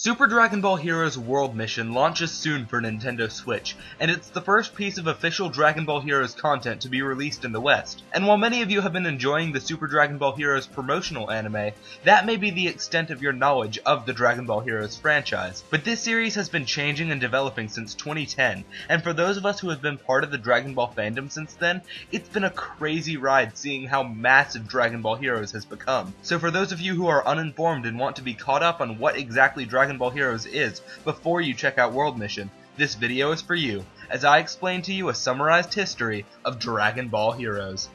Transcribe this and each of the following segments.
Super Dragon Ball Heroes World Mission launches soon for Nintendo Switch, and it's the first piece of official Dragon Ball Heroes content to be released in the West. And while many of you have been enjoying the Super Dragon Ball Heroes promotional anime, that may be the extent of your knowledge of the Dragon Ball Heroes franchise. But this series has been changing and developing since 2010, and for those of us who have been part of the Dragon Ball fandom since then, it's been a crazy ride seeing how massive Dragon Ball Heroes has become. So for those of you who are uninformed and want to be caught up on what exactly Dragon Ball Heroes is before you check out World Mission, this video is for you, as I explain to you a summarized history of Dragon Ball Heroes.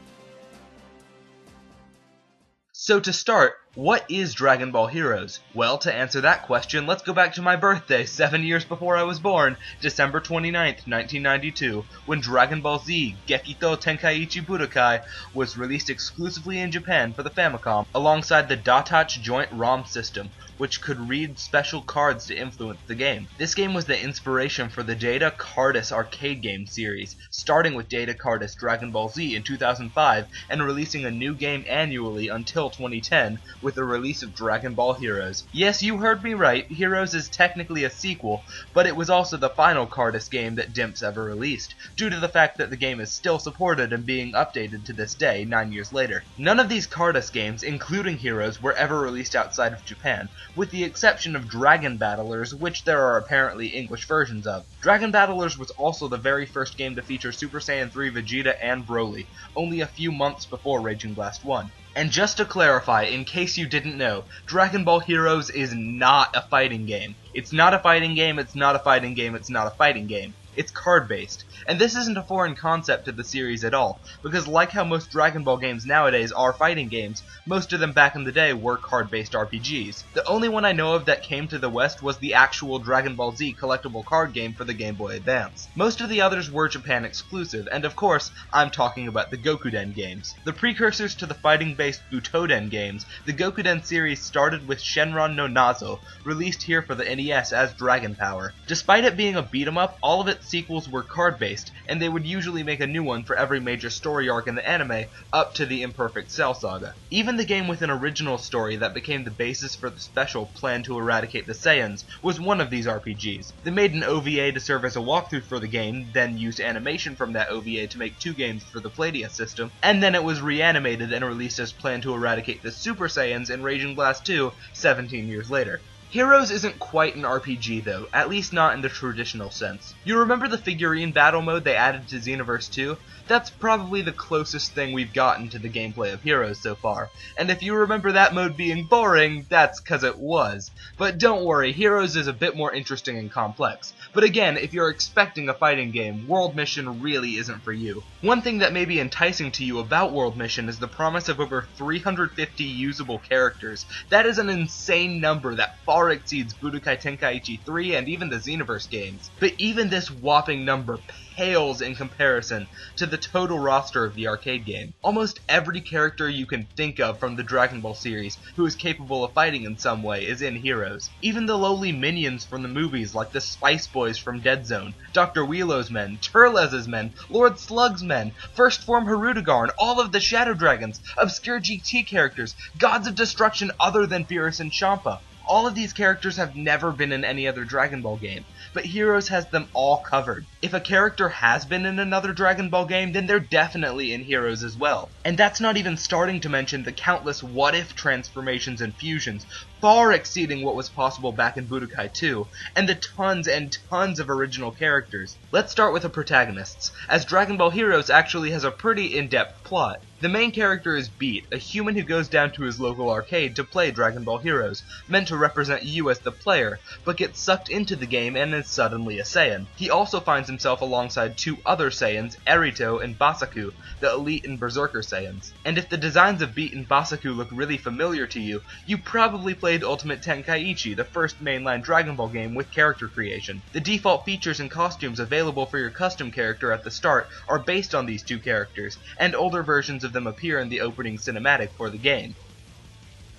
So to start, what is Dragon Ball Heroes? Well, to answer that question, let's go back to my birthday, 7 years before I was born, December 29th, 1992, when Dragon Ball Z Gekito Tenkaichi Budokai was released exclusively in Japan for the Famicom, alongside the Datach Joint ROM system, which could read special cards to influence the game. This game was the inspiration for the Data Cardis arcade game series, starting with Data Cardis Dragon Ball Z in 2005 and releasing a new game annually until 2010 with the release of Dragon Ball Heroes. Yes, you heard me right, Heroes is technically a sequel, but it was also the final Cardis game that Dimps ever released, due to the fact that the game is still supported and being updated to this day, 9 years later. None of these Cardis games, including Heroes, were ever released outside of Japan, with the exception of Dragon Battlers, which there are apparently English versions of. Dragon Battlers was also the very first game to feature Super Saiyan 3 Vegeta and Broly, only a few months before Raging Blast 1. And just to clarify, in case you didn't know, Dragon Ball Heroes is not a fighting game. It's not a fighting game, it's not a fighting game, it's not a fighting game. It's card-based. And this isn't a foreign concept to the series at all, because like how most Dragon Ball games nowadays are fighting games, most of them back in the day were card-based RPGs. The only one I know of that came to the West was the actual Dragon Ball Z collectible card game for the Game Boy Advance. Most of the others were Japan exclusive, and of course, I'm talking about the Gokuden games. The precursors to the fighting-based Butoden games, the Gokuden series started with Shenron no Nazo, released here for the NES as Dragon Power. Despite it being a beat-em-up, all of its sequels were card-based, and they would usually make a new one for every major story arc in the anime, up to the Imperfect Cell Saga. Even the game with an original story that became the basis for the special Plan to Eradicate the Saiyans was one of these RPGs. They made an OVA to serve as a walkthrough for the game, then used animation from that OVA to make 2 games for the Playdia system, and then it was reanimated and released as Plan to Eradicate the Super Saiyans in Raging Blast 2 17 years later. Heroes isn't quite an RPG though, at least not in the traditional sense. You remember the figurine battle mode they added to Xenoverse 2? That's probably the closest thing we've gotten to the gameplay of Heroes so far. And if you remember that mode being boring, that's cause it was. But don't worry, Heroes is a bit more interesting and complex. But again, if you're expecting a fighting game, World Mission really isn't for you. One thing that may be enticing to you about World Mission is the promise of over 350 usable characters. That is an insane number that far exceeds Budokai Tenkaichi 3 and even the Xenoverse games. But even this whopping number pales in comparison to the total roster of the arcade game. Almost every character you can think of from the Dragon Ball series who is capable of fighting in some way is in Heroes. Even the lowly minions from the movies like the Spice Boys from Dead Zone, Dr. Wheelo's men, Turles's men, Lord Slug's men, First Form Hirudegarn, all of the Shadow Dragons, obscure GT characters, gods of destruction other than Beerus and Champa. All of these characters have never been in any other Dragon Ball game, but Heroes has them all covered. If a character has been in another Dragon Ball game, then they're definitely in Heroes as well. And that's not even starting to mention the countless what-if transformations and fusions, far exceeding what was possible back in Budokai 2, and the tons and tons of original characters. Let's start with the protagonists, as Dragon Ball Heroes actually has a pretty in-depth plot. The main character is Beat, a human who goes down to his local arcade to play Dragon Ball Heroes, meant to represent you as the player, but gets sucked into the game and is suddenly a Saiyan. He also finds himself alongside 2 other Saiyans, Erito and Basaku, the Elite and Berserker Saiyans. And if the designs of Beat and Basaku look really familiar to you, you probably played Ultimate Tenkaichi, the first mainline Dragon Ball game with character creation. The default features and costumes available for your custom character at the start are based on these 2 characters, and older versions of them appear in the opening cinematic for the game.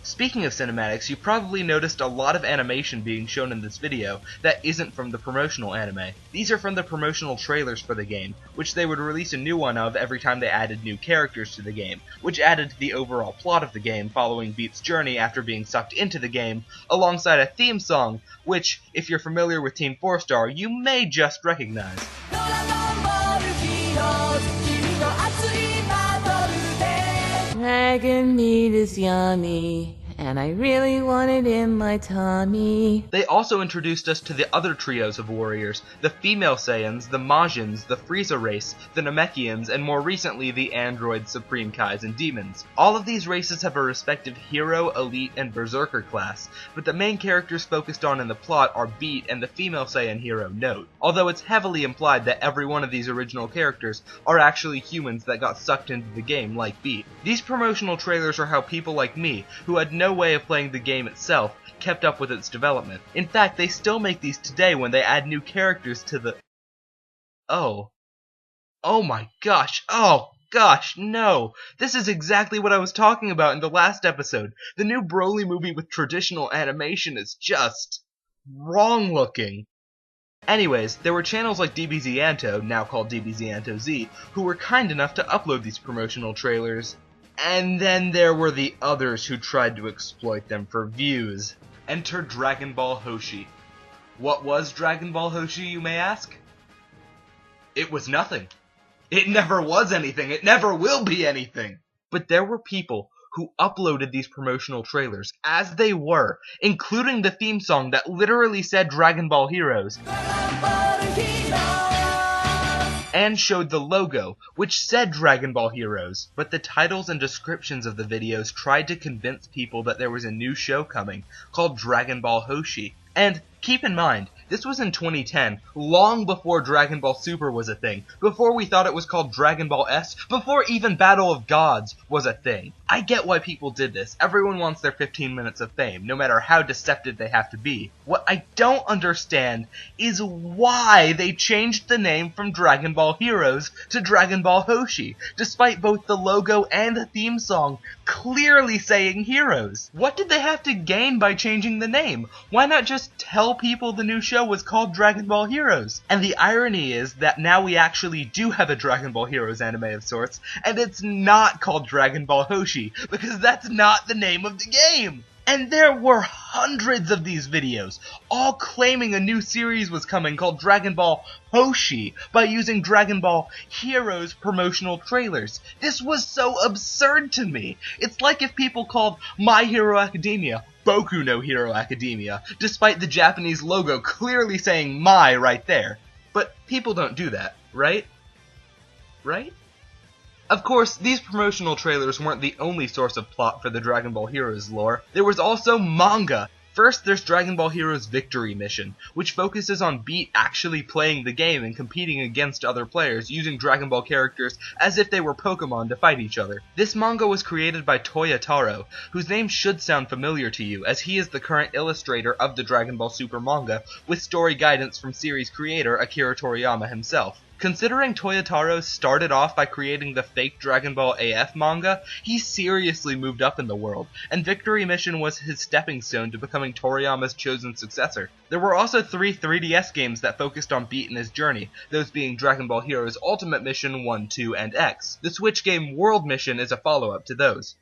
Speaking of cinematics, you probably noticed a lot of animation being shown in this video that isn't from the promotional anime. These are from the promotional trailers for the game, which they would release a new one of every time they added new characters to the game, which added to the overall plot of the game following Beat's journey after being sucked into the game, alongside a theme song, which, if you're familiar with Team 4-Star, you may just recognize. Dragon meat is yummy, and I really want it in my tummy. They also introduced us to the other trios of warriors, the female Saiyans, the Majins, the Frieza race, the Namekians, and more recently the androids, Supreme Kais, and Demons. All of these races have a respective hero, elite, and berserker class, but the main characters focused on in the plot are Beat and the female Saiyan hero, Note, although it's heavily implied that every one of these original characters are actually humans that got sucked into the game like Beat. These promotional trailers are how people like me, who had no way of playing the game itself, kept up with its development. In fact, they still make these today when they add new characters to the... Oh my gosh. Oh gosh, no. This is exactly what I was talking about in the last episode. The new Broly movie with traditional animation is just wrong looking. Anyways, there were channels like DBZanto, now called DBZanto Z, who were kind enough to upload these promotional trailers. And then there were the others who tried to exploit them for views. Enter Dragon Ball Hoshi. What was Dragon Ball Hoshi, you may ask? It was nothing. It never was anything. It never will be anything. But there were people who uploaded these promotional trailers as they were, including the theme song that literally said Dragon Ball Heroes, and showed the logo, which said Dragon Ball Heroes. But the titles and descriptions of the videos tried to convince people that there was a new show coming, called Dragon Ball Hoshi. And keep in mind, this was in 2010, long before Dragon Ball Super was a thing, before we thought it was called Dragon Ball S, before even Battle of Gods was a thing. I get why people did this. Everyone wants their 15 minutes of fame, no matter how deceptive they have to be. What I don't understand is why they changed the name from Dragon Ball Heroes to Dragon Ball Hoshi, despite both the logo and the theme song clearly saying Heroes. What did they have to gain by changing the name? Why not just tell people the new show was called Dragon Ball Heroes? And the irony is that now we actually do have a Dragon Ball Heroes anime of sorts, and it's not called Dragon Ball Hoshi, because that's not the name of the game! And there were hundreds of these videos, all claiming a new series was coming called Dragon Ball Hoshi by using Dragon Ball Heroes promotional trailers. This was so absurd to me. It's like if people called My Hero Academia Boku no Hero Academia, despite the Japanese logo clearly saying My right there. But people don't do that, right? Right? Of course, these promotional trailers weren't the only source of plot for the Dragon Ball Heroes lore. There was also manga. First, there's Dragon Ball Heroes Victory Mission, which focuses on Beat actually playing the game and competing against other players using Dragon Ball characters as if they were Pokemon to fight each other. This manga was created by Toyotaro, whose name should sound familiar to you, as he is the current illustrator of the Dragon Ball Super manga, with story guidance from series creator Akira Toriyama himself. Considering Toyotaro started off by creating the fake Dragon Ball AF manga, he seriously moved up in the world, and Victory Mission was his stepping stone to becoming Toriyama's chosen successor. There were also 3 3DS games that focused on Beat and his journey, those being Dragon Ball Heroes Ultimate Mission 1, 2, and X. The Switch game World Mission is a follow-up to those.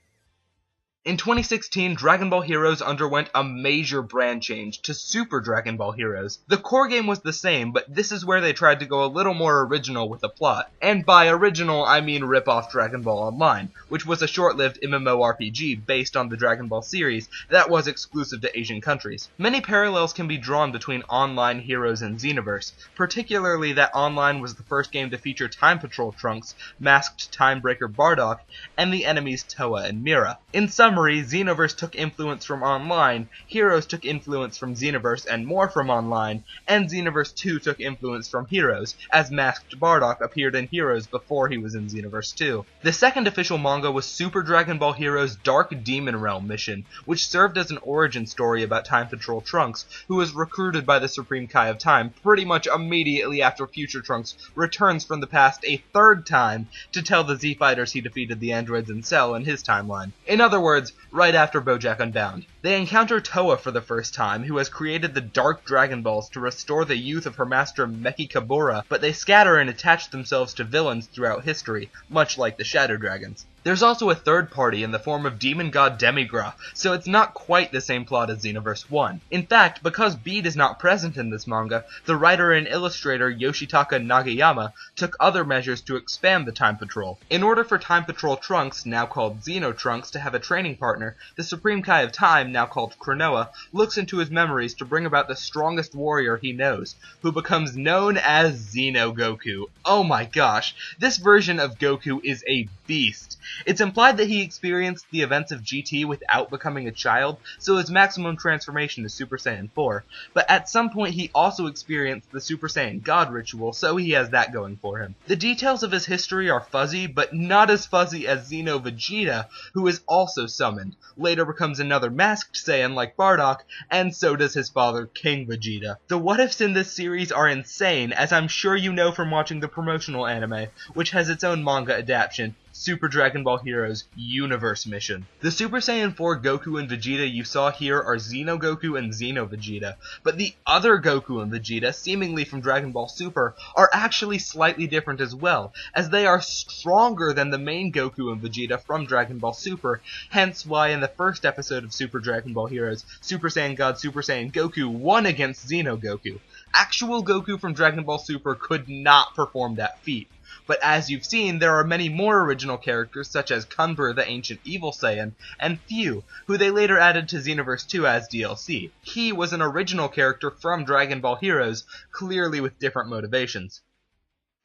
In 2016, Dragon Ball Heroes underwent a major brand change to Super Dragon Ball Heroes. The core game was the same, but this is where they tried to go a little more original with the plot. And by original, I mean rip off Dragon Ball Online, which was a short-lived MMORPG based on the Dragon Ball series that was exclusive to Asian countries. Many parallels can be drawn between Online Heroes and Xenoverse, particularly that Online was the first game to feature Time Patrol Trunks, masked Timebreaker Bardock, and the enemies Toa and Mira. In summary, Xenoverse took influence from Online, Heroes took influence from Xenoverse and more from Online, and Xenoverse 2 took influence from Heroes, as masked Bardock appeared in Heroes before he was in Xenoverse 2. The second official manga was Super Dragon Ball Heroes Dark Demon Realm Mission, which served as an origin story about Time Patrol Trunks, who was recruited by the Supreme Kai of Time pretty much immediately after Future Trunks returns from the past a third time to tell the Z-Fighters he defeated the androids in Cell in his timeline. In other words, words, right after BoJack Unbound. They encounter Toa for the first time, who has created the Dark Dragon Balls to restore the youth of her master Mechikabura, but they scatter and attach themselves to villains throughout history, much like the Shadow Dragons. There's also a third party in the form of demon god Demigra, so it's not quite the same plot as Xenoverse 1. In fact, because Beat is not present in this manga, the writer and illustrator Yoshitaka Nagayama took other measures to expand the Time Patrol. In order for Time Patrol Trunks, now called Xeno Trunks, to have a training partner, the Supreme Kai of Time, now called Cronoa, looks into his memories to bring about the strongest warrior he knows, who becomes known as Xeno Goku. Oh my gosh, this version of Goku is a beast. It's implied that he experienced the events of GT without becoming a child, so his maximum transformation is Super Saiyan 4, but at some point he also experienced the Super Saiyan God ritual, so he has that going for him. The details of his history are fuzzy, but not as fuzzy as Xeno Vegeta, who is also summoned, later becomes another masked Saiyan like Bardock, and so does his father King Vegeta. The what-ifs in this series are insane, as I'm sure you know from watching the promotional anime, which has its own manga adaptation, Super Dragon Ball Heroes Universe Mission. The Super Saiyan 4 Goku and Vegeta you saw here are Xeno Goku and Xeno Vegeta, but the other Goku and Vegeta, seemingly from Dragon Ball Super, are actually slightly different as well, as they are stronger than the main Goku and Vegeta from Dragon Ball Super, hence why in the first episode of Super Dragon Ball Heroes, Super Saiyan God Super Saiyan Goku won against Xeno Goku. Actual Goku from Dragon Ball Super could not perform that feat. But as you've seen, there are many more original characters such as Kunber the Ancient Evil Saiyan, and Few, who they later added to Xenoverse 2 as DLC. He was an original character from Dragon Ball Heroes, clearly with different motivations.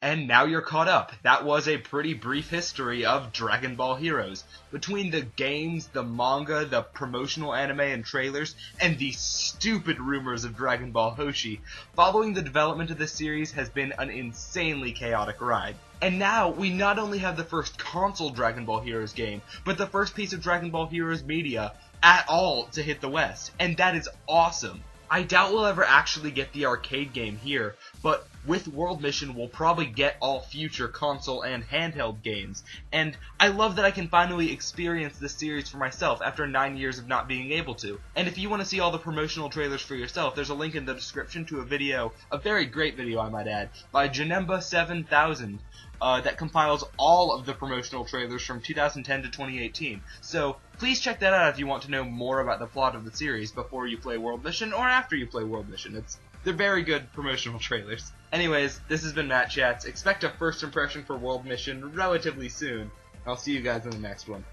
And now you're caught up. That was a pretty brief history of Dragon Ball Heroes. Between the games, the manga, the promotional anime and trailers, and the stupid rumors of Dragon Ball Hoshi, following the development of this series has been an insanely chaotic ride. And now, we not only have the first console Dragon Ball Heroes game, but the first piece of Dragon Ball Heroes media at all to hit the West. And that is awesome. I doubt we'll ever actually get the arcade game here, but with World Mission we'll probably get all future console and handheld games, and I love that I can finally experience this series for myself after 9 years of not being able to. And if you want to see all the promotional trailers for yourself, there's a link in the description to a video, a very great video I might add, by Janemba 7000. That compiles all of the promotional trailers from 2010 to 2018. So please check that out if you want to know more about the plot of the series before you play World Mission or after you play World Mission. They're very good promotional trailers. Anyways, this has been Matt Chats. Expect a first impression for World Mission relatively soon. I'll see you guys in the next one.